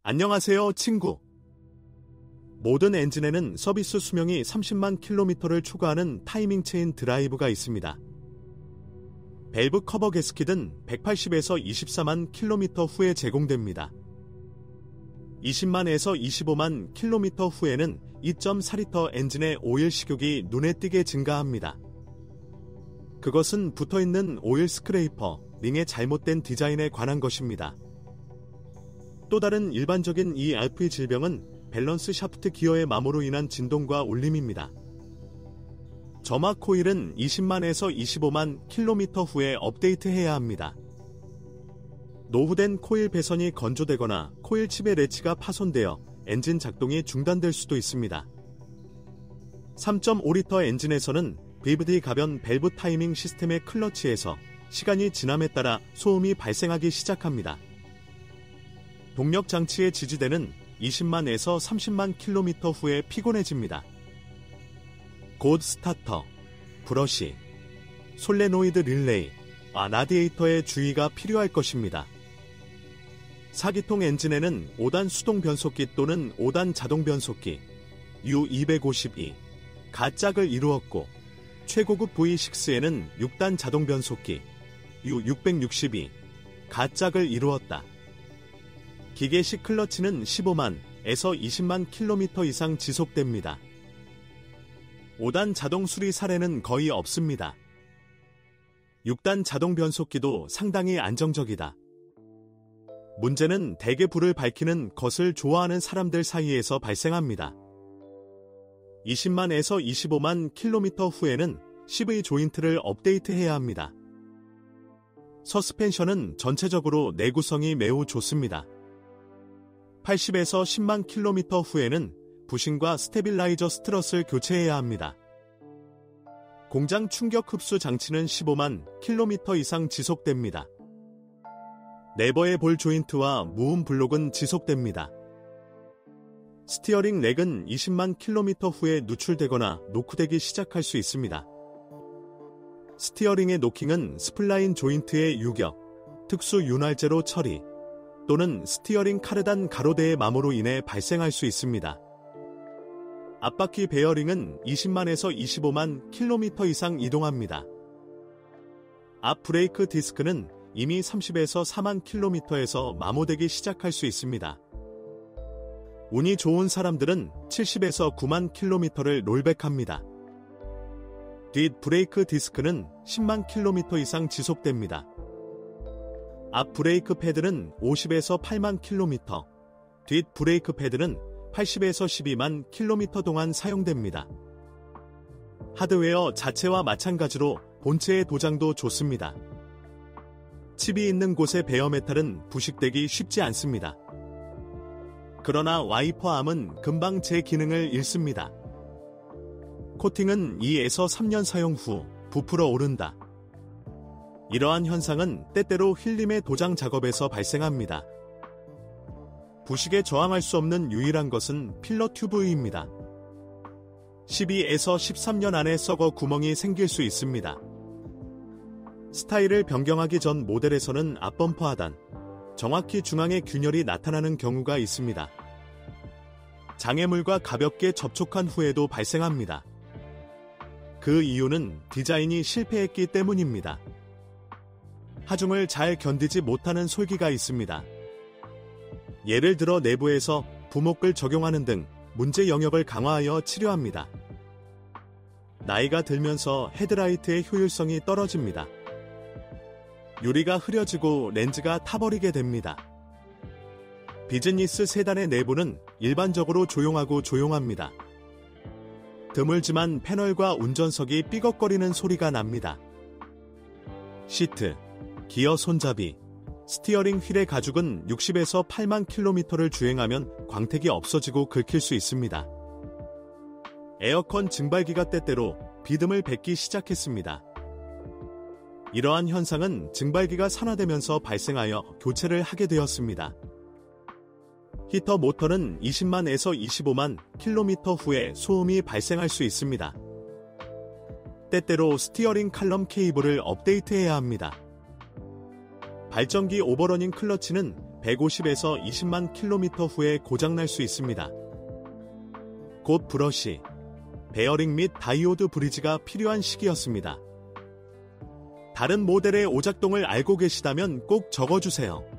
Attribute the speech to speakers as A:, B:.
A: 안녕하세요, 친구. 모든 엔진에는 서비스 수명이 30만 킬로미터를 초과하는 타이밍 체인 드라이브가 있습니다. 밸브 커버 게스킷은 180에서 24만 킬로미터 후에 제공됩니다. 20만에서 25만 킬로미터 후에는 2.4리터 엔진의 오일 식욕이 눈에 띄게 증가합니다. 그것은 붙어있는 오일 스크레이퍼, 링의 잘못된 디자인에 관한 것입니다. 또 다른 일반적인 ERP 질병은 밸런스 샤프트 기어의 마모로 인한 진동과 울림입니다. 점화 코일은 20만에서 25만 킬로미터 후에 업데이트해야 합니다. 노후된 코일 배선이 건조되거나 코일 칩의 레치가 파손되어 엔진 작동이 중단될 수도 있습니다. 3.5리터 엔진에서는 VVD 가변 밸브 타이밍 시스템의 클러치에서 시간이 지남에 따라 소음이 발생하기 시작합니다. 동력 장치의 지지대는 20만에서 30만 킬로미터 후에 피곤해집니다. 곧 스타터, 브러시, 솔레노이드 릴레이, 라디에이터에 주의가 필요할 것입니다. 4기통 엔진에는 5단 수동 변속기 또는 5단 자동 변속기 U252, 가짝을 이루었고 최고급 V6에는 6단 자동 변속기 U662, 가짝을 이루었다. 기계식 클러치는 15만에서 20만 킬로미터 이상 지속됩니다. 5단 자동 수리 사례는 거의 없습니다. 6단 자동 변속기도 상당히 안정적이다. 문제는 대개 불을 밝히는 것을 좋아하는 사람들 사이에서 발생합니다. 20만에서 25만 킬로미터 후에는 CV 조인트를 업데이트해야 합니다. 서스펜션은 전체적으로 내구성이 매우 좋습니다. 80에서 10만 킬로미터 후에는 부싱과 스테빌라이저 스트럿을 교체해야 합니다. 공장 충격 흡수 장치는 15만 킬로미터 이상 지속됩니다. 레버의 볼 조인트와 무음 블록은 지속됩니다. 스티어링 렉은 20만 킬로미터 후에 누출되거나 노크되기 시작할 수 있습니다. 스티어링의 노킹은 스플라인 조인트의 유격, 특수 윤활제로 처리 또는 스티어링 카르단 가로대의 마모로 인해 발생할 수 있습니다. 앞바퀴 베어링은 20만에서 25만 킬로미터 이상 이동합니다. 앞 브레이크 디스크는 이미 30에서 4만 킬로미터에서 마모되기 시작할 수 있습니다. 운이 좋은 사람들은 70에서 9만 킬로미터를 롤백합니다. 뒷 브레이크 디스크는 10만 킬로미터 이상 지속됩니다. 앞 브레이크 패드는 50에서 8만 킬로미터, 뒷 브레이크 패드는 80에서 12만 킬로미터 동안 사용됩니다. 하드웨어 자체와 마찬가지로 본체의 도장도 좋습니다. 칩이 있는 곳의 베어메탈은 부식되기 쉽지 않습니다. 그러나 와이퍼 암은 금방 제 기능을 잃습니다. 코팅은 2에서 3년 사용 후 부풀어 오른다. 이러한 현상은 때때로 힐림의 도장 작업에서 발생합니다. 부식에 저항할 수 없는 유일한 것은 필러 튜브입니다. 12에서 13년 안에 썩어 구멍이 생길 수 있습니다. 스타일을 변경하기 전 모델에서는 앞범퍼 하단, 정확히 중앙에 균열이 나타나는 경우가 있습니다. 장애물과 가볍게 접촉한 후에도 발생합니다. 그 이유는 디자인이 실패했기 때문입니다. 하중을 잘 견디지 못하는 솔기가 있습니다. 예를 들어 내부에서 부목을 적용하는 등 문제 영역을 강화하여 치료합니다. 나이가 들면서 헤드라이트의 효율성이 떨어집니다. 유리가 흐려지고 렌즈가 타버리게 됩니다. 비즈니스 세단의 내부는 일반적으로 조용하고 조용합니다. 드물지만 패널과 운전석이 삐걱거리는 소리가 납니다. 시트, 기어 손잡이, 스티어링 휠의 가죽은 60에서 8만 킬로미터를 주행하면 광택이 없어지고 긁힐 수 있습니다. 에어컨 증발기가 때때로 비듬을 뱉기 시작했습니다. 이러한 현상은 증발기가 산화되면서 발생하여 교체를 하게 되었습니다. 히터 모터는 20만에서 25만 킬로미터 후에 소음이 발생할 수 있습니다. 때때로 스티어링 칼럼 케이블을 업데이트해야 합니다. 발전기 오버러닝 클러치는 150에서 20만 킬로미터 후에 고장날 수 있습니다. 곧 브러쉬, 베어링 및 다이오드 브리지가 필요한 시기였습니다. 다른 모델의 오작동을 알고 계시다면 꼭 적어주세요.